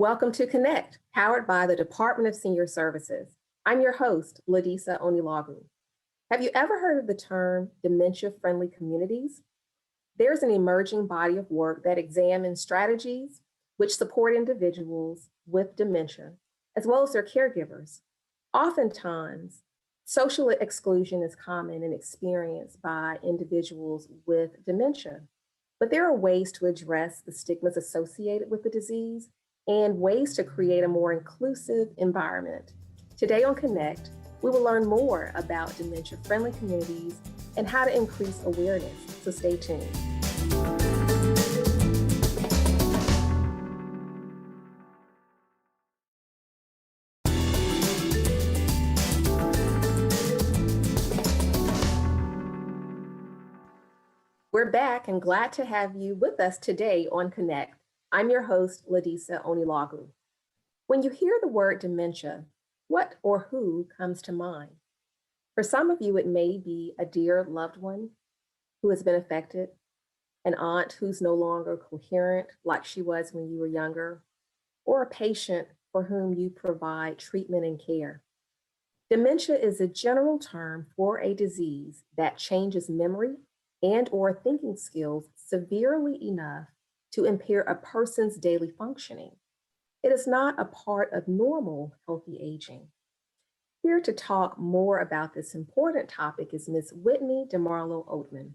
Welcome to Connect, powered by the Department of Senior Services. I'm your host, Ladisa Onilagu. Have you ever heard of the term dementia-friendly communities? There's an emerging body of work that examines strategies which support individuals with dementia, as well as their caregivers. Oftentimes, social exclusion is common and experienced by individuals with dementia, but there are ways to address the stigmas associated with the disease and ways to create a more inclusive environment. Today on Connect, we will learn more about dementia-friendly communities and how to increase awareness, so stay tuned. We're back and glad to have you with us today on Connect. I'm your host, Ladisa Onilagu. When you hear the word dementia, what or who comes to mind? For some of you, it may be a dear loved one who has been affected, an aunt who's no longer coherent like she was when you were younger, or a patient for whom you provide treatment and care. Dementia is a general term for a disease that changes memory and or thinking skills severely enough to impair a person's daily functioning. It is not a part of normal healthy aging. Here to talk more about this important topic is Ms. Whitney DeMarlo Oatman.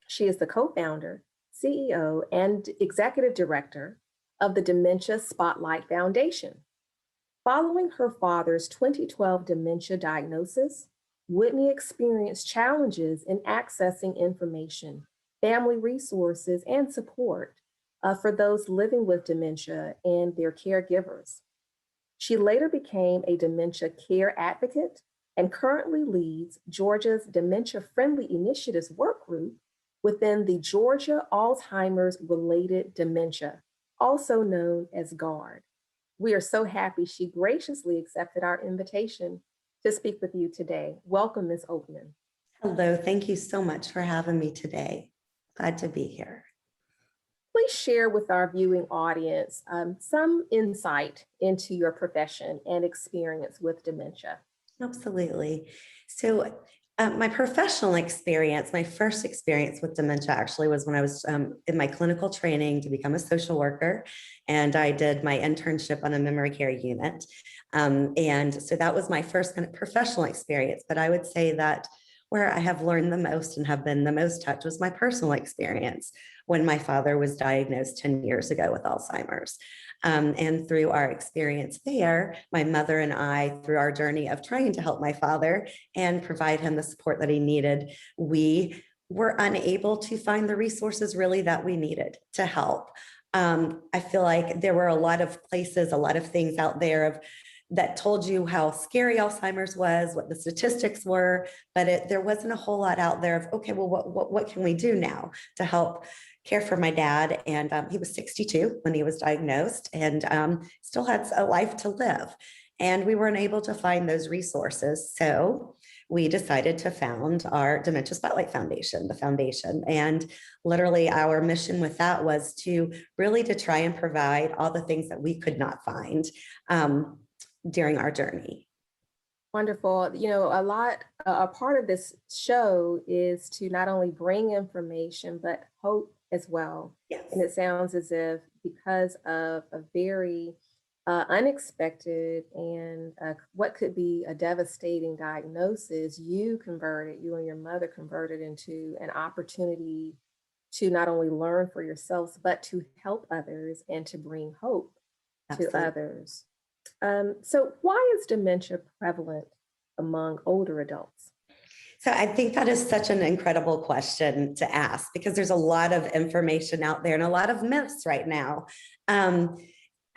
She is the co-founder, CEO, and executive director of the Dementia Spotlight Foundation. Following her father's 2012 dementia diagnosis, Whitney experienced challenges in accessing information, family resources, and support for those living with dementia and their caregivers. She later became a dementia care advocate and currently leads Georgia's Dementia Friendly Initiatives work group within the Georgia Alzheimer's Related Dementia, also known as GARD. We are so happy she graciously accepted our invitation to speak with you today. Welcome, Ms. Oatman. Hello, thank you so much for having me today. Glad to be here. Please share with our viewing audience some insight into your profession and experience with dementia. Absolutely. So my professional experience, my first experience with dementia actually was when I was in my clinical training to become a social worker, and I did my internship on a memory care unit. And so that was my first kind of professional experience, but I would say that where I have learned the most and have been the most touched was my personal experience when my father was diagnosed 10 years ago with Alzheimer's. And through our experience there, my mother and I, through our journey of trying to help my father and provide him the support that he needed, we were unable to find the resources really that we needed to help. I feel like there were a lot of places, a lot of things out there that told you how scary Alzheimer's was, what the statistics were, but there wasn't a whole lot out there of, okay, well, what can we do now to help care for my dad? And he was 62 when he was diagnosed and still had a life to live. And we weren't able to find those resources. So we decided to found our Dementia Spotlight Foundation, the foundation. And literally our mission with that was to try and provide all the things that we could not find during our journey. Wonderful. You know, a part of this show is to not only bring information, but hope as well. Yes. And it sounds as if because of a very unexpected and what could be a devastating diagnosis, you and your mother converted into an opportunity to not only learn for yourselves, but to help others and to bring hope Absolutely. to others. So why is dementia prevalent among older adults? So I think that is such an incredible question to ask because there's a lot of information out there and a lot of myths right now.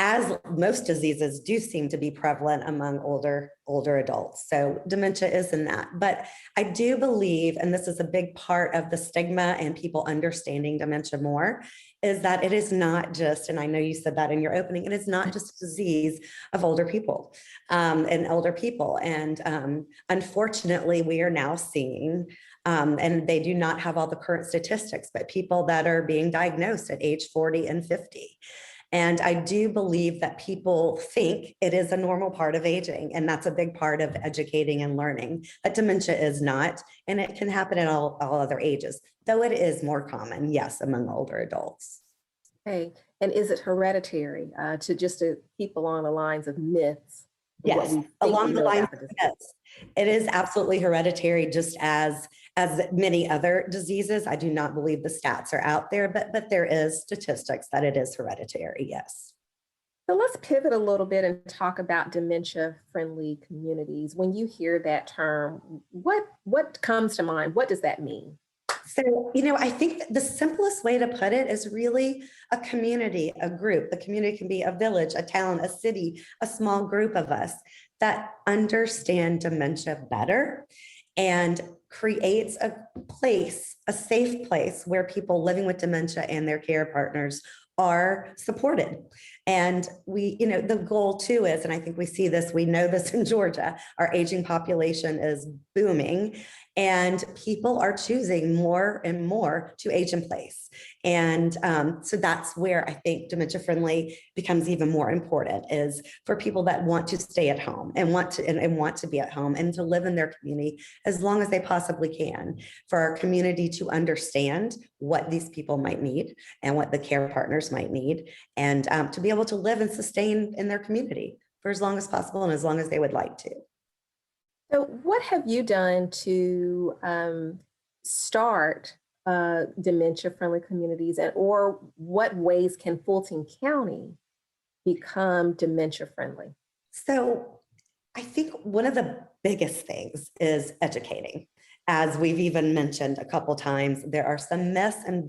As most diseases do seem to be prevalent among older adults. So dementia is in that. But I do believe, and this is a big part of the stigma and people understanding dementia more, is that it is not just, and I know you said that in your opening, it is not just a disease of older people and older people. And unfortunately, we are now seeing, and they do not have all the current statistics, but people that are being diagnosed at age 40 and 50. And I do believe that people think it is a normal part of aging. And that's a big part of educating and learning that dementia is not. And it can happen at all other ages, though it is more common, yes, among older adults. Okay. And is it hereditary? To keep along the lines of myths, what Yes, we think along we the know lines about the of disease? myths. It is absolutely hereditary, just as many other diseases. I do not believe the stats are out there, but there is statistics that it is hereditary, yes. So let's pivot a little bit and talk about dementia-friendly communities. When you hear that term, what comes to mind? What does that mean? So, I think the simplest way to put it is really a community, a group. The community can be a village, a town, a city, a small group of us that understand dementia better and creates a place, a safe place where people living with dementia and their care partners are supported. And the goal too is, and I think we see this, we know this in Georgia, our aging population is booming and people are choosing more and more to age in place. And so that's where I think dementia friendly becomes even more important, is for people that want to stay at home and want to be at home and to live in their community as long as they possibly can, for our community to understand what these people might need and what the care partners might need, and to be able to live and sustain in their community for as long as possible and as long as they would like to. So, what have you done to start dementia-friendly communities, or what ways can Fulton County become dementia-friendly? So I think one of the biggest things is educating. As we've even mentioned a couple times, there are some myths and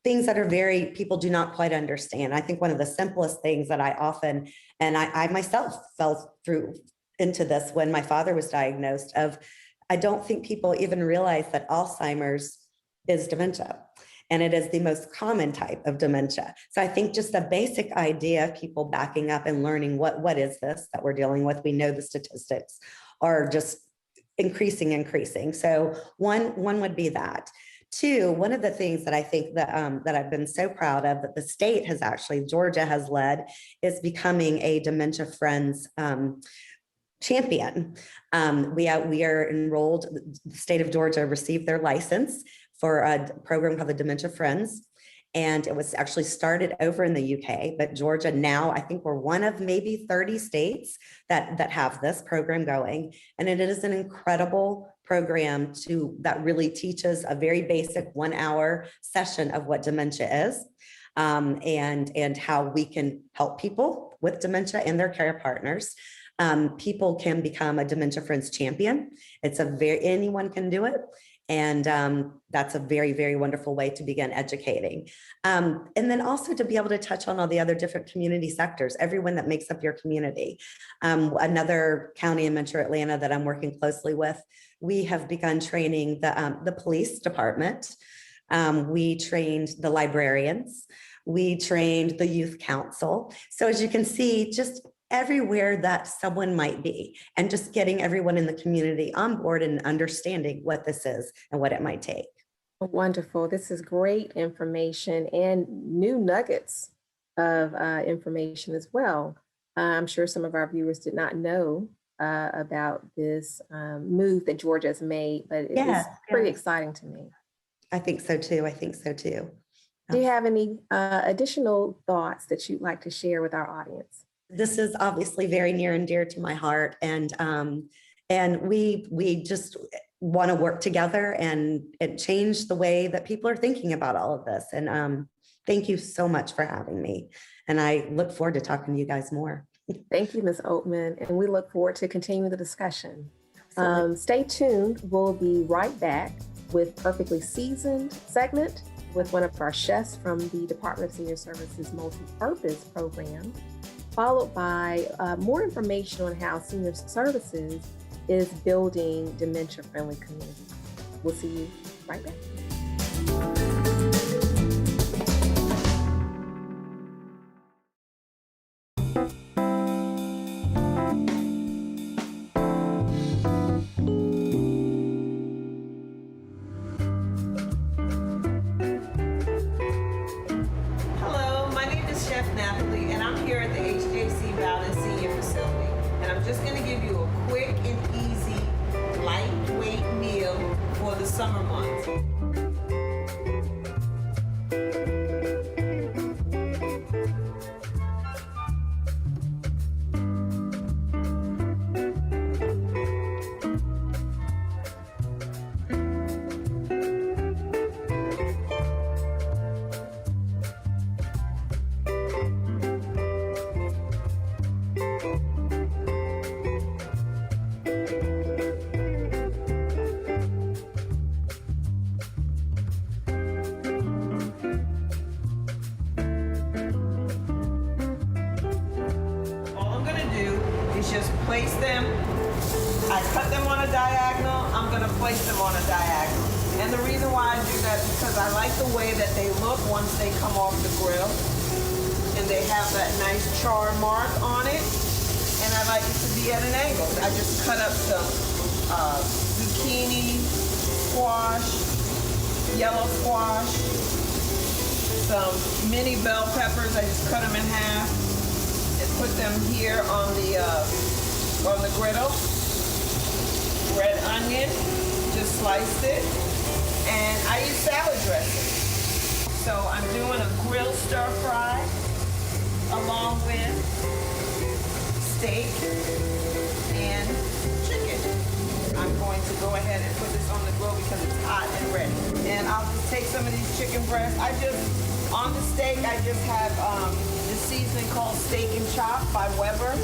things that are very, people do not quite understand. I think one of the simplest things that I often, and I myself fell through into this when my father was diagnosed, of I don't think people even realize that Alzheimer's is dementia. And it is the most common type of dementia. So I think just the basic idea of people backing up and learning what is this that we're dealing with. We know the statistics are just increasing. So one would be that. Two, one of the things that I think that I've been so proud of that the state has actually, Georgia has led, is becoming a Dementia Friends champion. We are enrolled, the state of Georgia received their license for a program called the Dementia Friends. And it was actually started over in the UK, but Georgia now, I think we're one of maybe 30 states that have this program going. And it is an incredible program that really teaches a very basic 1 hour session of what dementia is, and how we can help people with dementia and their care partners. People can become a Dementia Friends champion. Anyone can do it. And that's a very, very wonderful way to begin educating. And then also to be able to touch on all the other different community sectors, everyone that makes up your community. Another county in Metro Atlanta that I'm working closely with, we have begun training the police department. We trained the librarians. We trained the youth council. So as you can see, just everywhere that someone might be, and just getting everyone in the community on board and understanding what this is and what it might take. Wonderful. This is great information and new nuggets of information as well. I'm sure some of our viewers did not know about this move that Georgia has made, but it is pretty exciting to me. I think so too. Do you have any additional thoughts that you'd like to share with our audience? This is obviously very near and dear to my heart, and we just want to work together and change the way that people are thinking about all of this. And thank you so much for having me, and I look forward to talking to you guys more. Thank you, Ms. Oatman, and we look forward to continuing the discussion. Stay tuned. We'll be right back with Perfectly Seasoned segment with one of our chefs from the Department of Senior Services Multi-Purpose Program, followed by more information on how Senior Services is building dementia-friendly communities. We'll see you right back. just gonna give you a quick and easy, lightweight meal for the summer months. Just place them. I cut them on a diagonal. I'm going to place them on a diagonal. And the reason why I do that is because I like the way that they look once they come off the grill. And they have that nice char mark on it. And I like it to be at an angle. I just cut up some zucchini, squash, yellow squash, some mini bell peppers. I just cut them in half. Put them here on the griddle. Red onion, just sliced it, and I use salad dressing. So I'm doing a grilled stir fry along with steak and chicken. I'm going to go ahead and put this on the grill because it's hot and ready. And I'll just take some of these chicken breasts. On the steak, I just have the seasoning called Steak and Chop by Weber.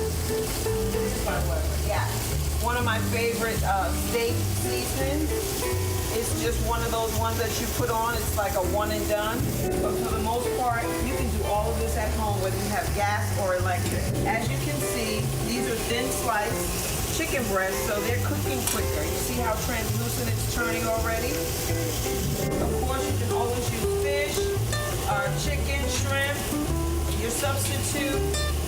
By Weber. Yeah. One of my favorite steak seasonings. It's just one of those ones that you put on. It's like a one and done. But for the most part, you can do all of this at home whether you have gas or electric. As you can see, these are thin sliced chicken breasts, so they're cooking quicker. You see how translucent it's turning already? Of course, you can always use fish, chicken, shrimp, your substitute,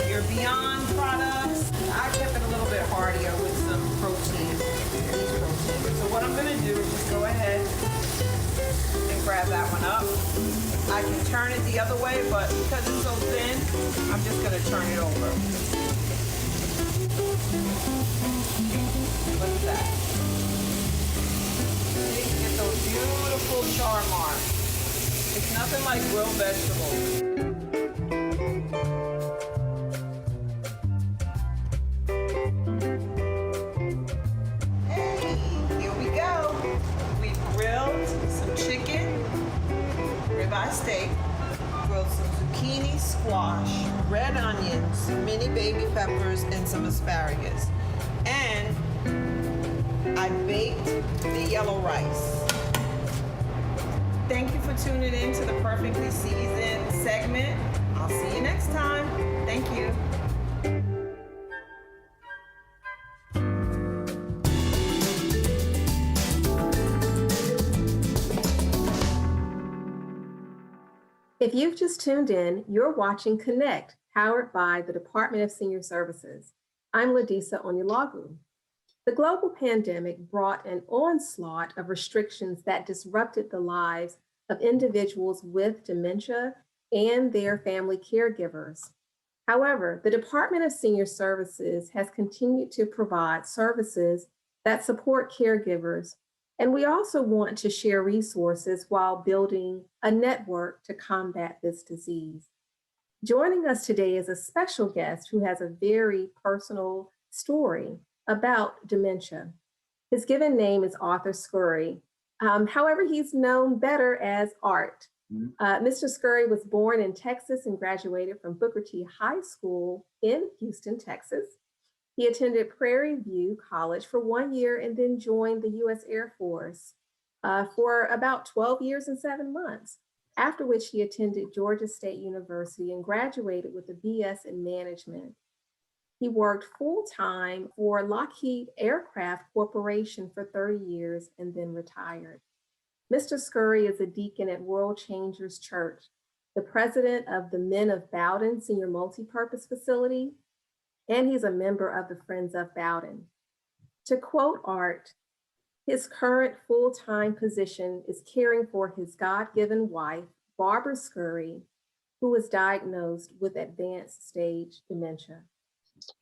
your Beyond products. I kept it a little bit heartier with some protein. So what I'm gonna do is just go ahead and grab that one up. I can turn it the other way, but because it's so thin, I'm just gonna turn it over. Look at that. See, get those beautiful char marks. It's nothing like grilled vegetables. Hey, here we go. We grilled some chicken, ribeye steak, grilled some zucchini, squash, red onions, mini baby peppers, and some asparagus. And I baked the yellow rice. Thank you for tuning in to the Perfectly Seasoned segment. I'll see you next time. Thank you. If you've just tuned in, you're watching Connect, powered by the Department of Senior Services. I'm Ladisa Onyelagu. The global pandemic brought an onslaught of restrictions that disrupted the lives of individuals with dementia and their family caregivers. However, the Department of Senior Services has continued to provide services that support caregivers, and we also want to share resources while building a network to combat this disease. Joining us today is a special guest who has a very personal story about dementia. His given name is Arthur Scurry. However, he's known better as Art. Mr. Scurry was born in Texas and graduated from Booker T High School in Houston, Texas. He attended Prairie View College for 1 year and then joined the U.S. Air Force for about 12 years and 7 months, after which he attended Georgia State University and graduated with a BS in management. He worked full-time for Lockheed Aircraft Corporation for 30 years and then retired. Mr. Scurry is a deacon at World Changers Church, the president of the Men of Bowden Senior Multipurpose Facility, and he's a member of the Friends of Bowden. To quote Art, his current full-time position is caring for his God-given wife, Barbara Scurry, who was diagnosed with advanced stage dementia.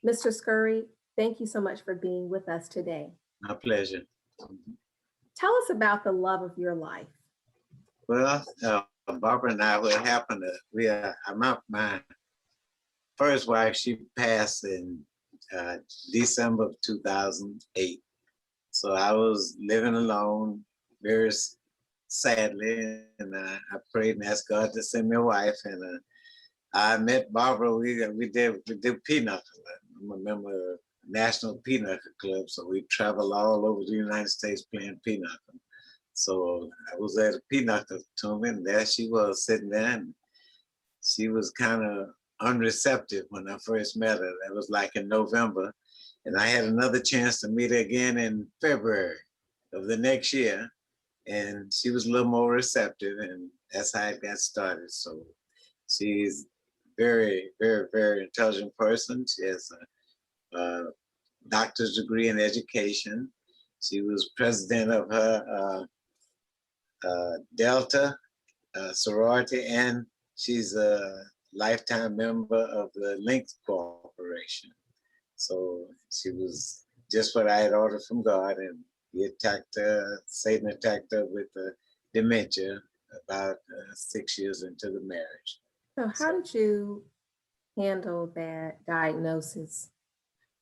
Mr. Scurry, Thank you so much for being with us today. My pleasure. Tell us about the love of your life. Well, Barbara and I, what happened, my first wife, she passed in December of 2008. So I was living alone, very sadly, and I prayed and asked God to send me a wife. And I met Barbara. We did pinochle. I'm a member of National Pinochle Club, so we travel all over the United States playing pinochle. So I was at a pinochle tournament, and there she was sitting there, and she was kind of unreceptive when I first met her. That was like in November. And I had another chance to meet her again in February of the next year. And she was a little more receptive, and that's how it got started. So she's very, very, very intelligent person. She has a doctor's degree in education. She was president of her Delta sorority, and she's a lifetime member of the Lynx Corporation. So she was just what I had ordered from God, and Satan attacked her with dementia about 6 years into the marriage. So, how did you handle that diagnosis?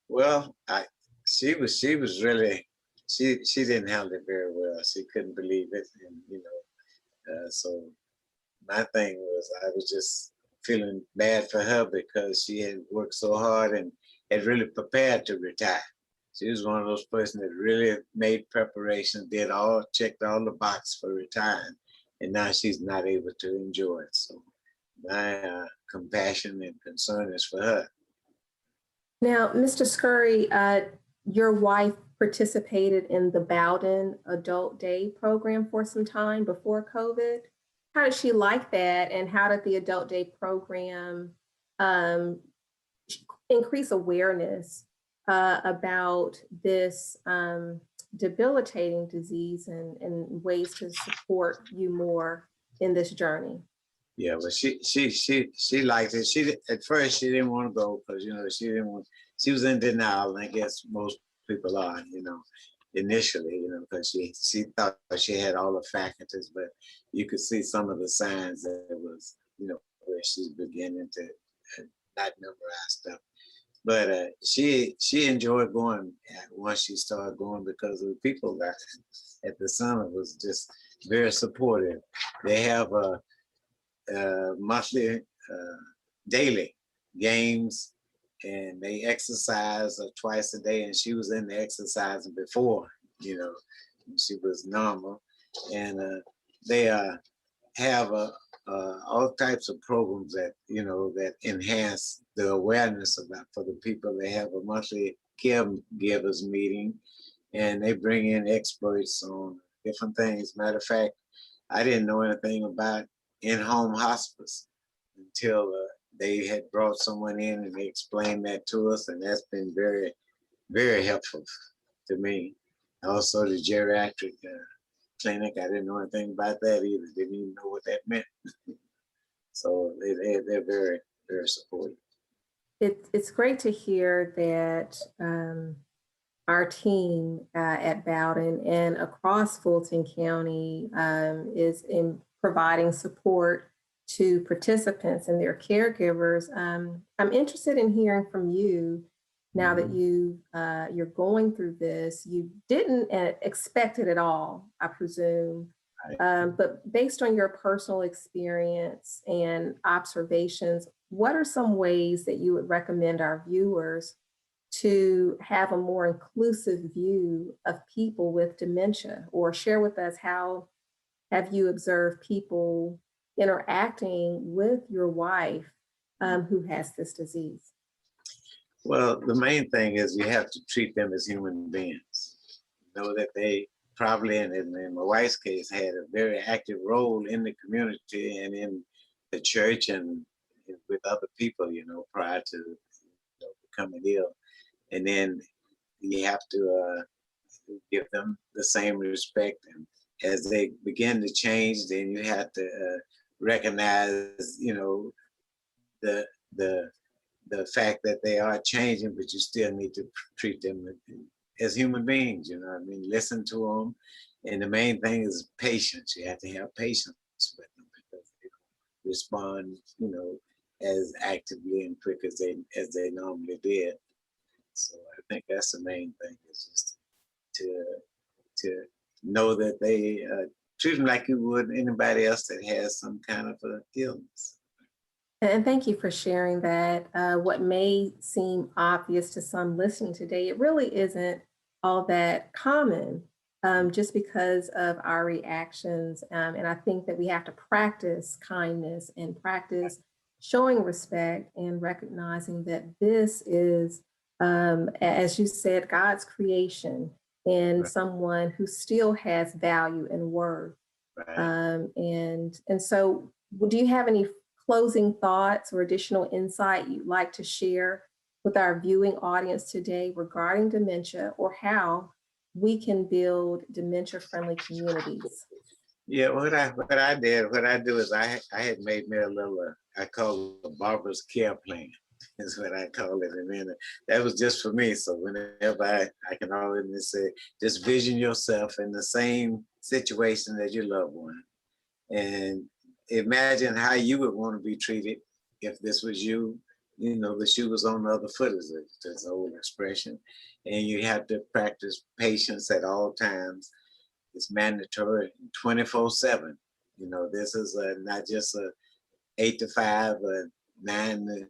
Well, she was really she didn't handle it very well. She couldn't believe it, and so my thing was I was just feeling bad for her because she had worked so hard and had really prepared to retire. She was one of those persons that really made preparations, checked all the boxes for retiring, and now she's not able to enjoy it. So my compassion and concern is for her. Now, Mr. Scurry, your wife participated in the Bowden Adult Day program for some time before COVID. How did she like that? And how did the Adult Day program increase awareness about this debilitating disease and ways to support you more in this journey? Yeah, but she liked it. At first she didn't want to go because she didn't want. She was in denial, and I guess most people are, initially, because she thought she had all the faculties, but you could see some of the signs that it was, where she's beginning to not memorize stuff. But she enjoyed going once she started going because the people at the summit was just very supportive. They have a monthly, daily games, and they exercise twice a day. And she was in the exercising before, she was normal. And they have all types of programs that that enhance the awareness about for the people. They have a monthly caregivers meeting, and they bring in experts on different things. Matter of fact, I didn't know anything about in-home hospice until they had brought someone in and they explained that to us, and that's been very, very helpful to me. Also, the geriatric clinic, I didn't know anything about that either. Didn't even know what that meant. So they're very, very supportive. It's great to hear that our team at Bowden and across Fulton County is in providing support to participants and their caregivers. I'm interested in hearing from you now that you're going through this. You didn't expect it at all, I presume, but based on your personal experience and observations, what are some ways that you would recommend our viewers to have a more inclusive view of people with dementia? Or share with us, how have you observed people interacting with your wife who has this disease? Well, the main thing is you have to treat them as human beings. Know that they probably, and in my wife's case, had a very active role in the community and in the church and with other people, prior to becoming ill. And then you have to give them the same respect. And as they begin to change, then you have to recognize, the the fact that they are changing, but you still need to treat them as human beings, you know what I mean? Listen to them. And the main thing is patience. You have to have patience with them because they don't respond, you know, as actively and quick as they normally did. So I think that's the main thing is just to know that they treat them like you would anybody else that has some kind of a illness. And thank you for sharing that. What may seem obvious to some listening today, it really isn't all that common just because of our reactions. And I think that we have to practice kindness and practice showing respect and recognizing that this is, as you said, God's creation and Right. someone who still has value and worth. Right. And so, do you have any closing thoughts or additional insight you'd like to share with our viewing audience today regarding dementia or how we can build dementia-friendly communities? Yeah, what I do is I had made me a little I call it a barber's care plan. Is what I call it, and then that was just for me. So whenever I can always say, just vision yourself in the same situation as your loved one, and imagine how you would want to be treated if this was you. You know, the shoe was on the other foot, is an old expression, and you have to practice patience at all times. It's mandatory 24/7. You know, this is not just a 8 to 5 or 9 to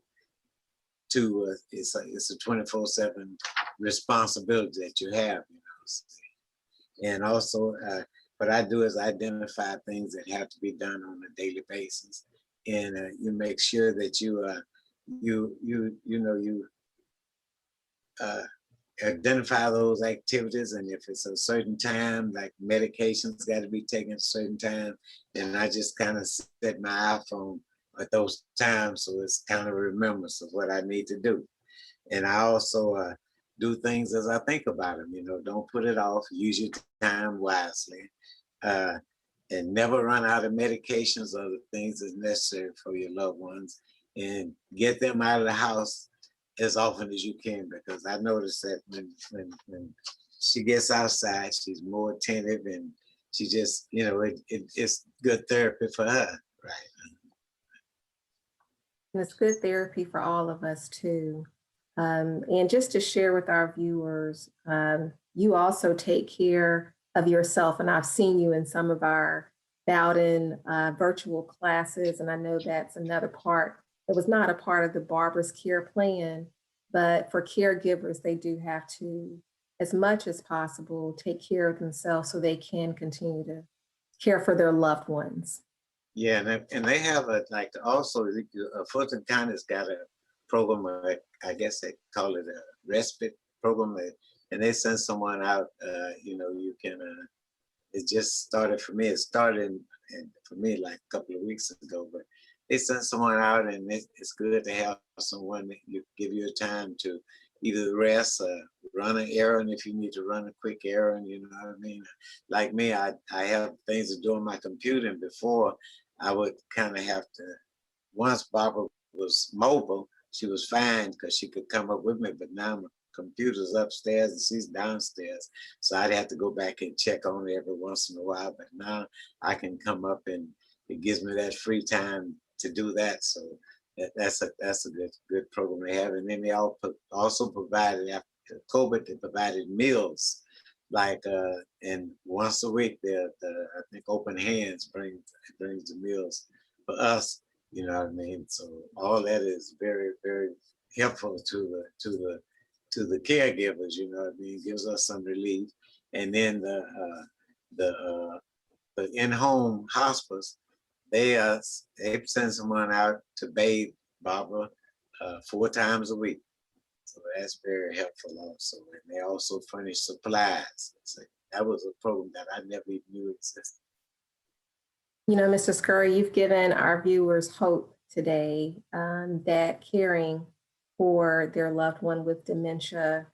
2. It's a 24/7 responsibility that you have. You know, and also what I do is identify things that have to be done on a daily basis, and you make sure that you uh, identify those activities, and if it's a certain time, like medications got to be taken at a certain time, then I just kind of set my iPhone at those times, so it's kind of a remembrance of what I need to do. And I also do things as I think about them. You know, don't put it off. Use your time wisely, uh, and never run out of medications or the things that's necessary for your loved ones, and get them out of the house as often as you can, because I noticed that when she gets outside, she's more attentive, and she just, you know, it's good therapy for her, right? And it's good therapy for all of us too. And just to share with our viewers, you also take care of yourself, and I've seen you in some of our Bowden virtual classes, and I know that's another part. It was not a part of the Barber's Care Plan, but for caregivers, they do have to, as much as possible, take care of themselves so they can continue to care for their loved ones. Yeah, and they have like also Fulton County's got a program, I guess they call it a respite program, and they send someone out. You know, you can. It just started for me. It started for me like a couple of weeks ago, but they send someone out, and it's good to have someone that give you a time to either rest, run an errand if you need to run a quick errand. You know what I mean? Like me, I have things to do on my computer, and before I would kind of have to. Once Barbara was mobile, she was fine because she could come up with me, but now my computer's upstairs and she's downstairs, so I'd have to go back and check on her every once in a while. But now I can come up, and it gives me that free time to do that. So that's a good program they have. And then they also provided, after COVID, they provided meals, like and once a week I think Open Hands brings the meals for us. You know what I mean? So all that is very, very helpful to the caregivers. You know what I mean? Gives us some relief. And then the in-home hospice, they send someone out to bathe Barbara 4 times a week. So that's very helpful also. And they also furnish supplies. So that was a program that I never even knew existed. You know, Mr. Scurry, you've given our viewers hope today that caring for their loved one with dementia,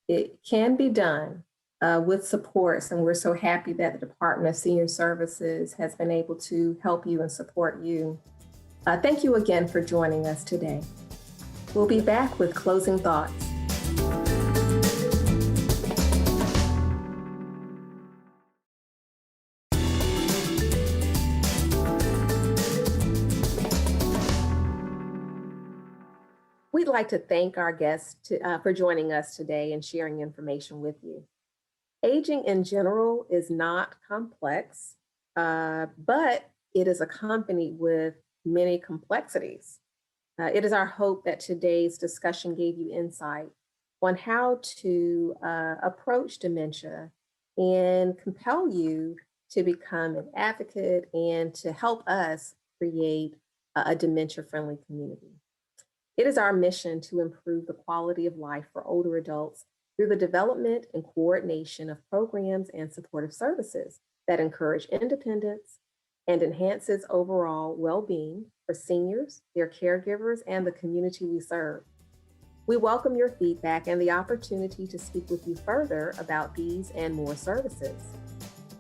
it can be done with supports. And we're so happy that the Department of Senior Services has been able to help you and support you. Thank you again for joining us today. We'll be back with closing thoughts. We'd like to thank our guests for joining us today and sharing information with you. Aging in general is not complex, but it is accompanied with many complexities. It is our hope that today's discussion gave you insight on how to approach dementia and compel you to become an advocate and to help us create a dementia-friendly community. It is our mission to improve the quality of life for older adults through the development and coordination of programs and supportive services that encourage independence and enhances overall well-being for seniors, their caregivers, and the community we serve. We welcome your feedback and the opportunity to speak with you further about these and more services.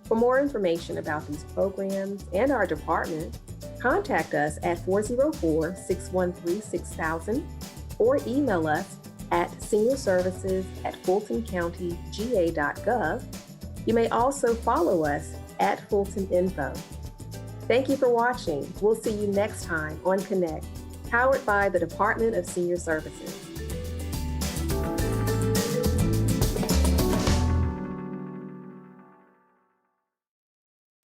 For more information about these programs and our department, contact us at 404-613-6000 or email us at seniorservices@fultoncountyga.gov. You may also follow us at Fulton Info. Thank you for watching. We'll see you next time on Connect, powered by the Department of Senior Services.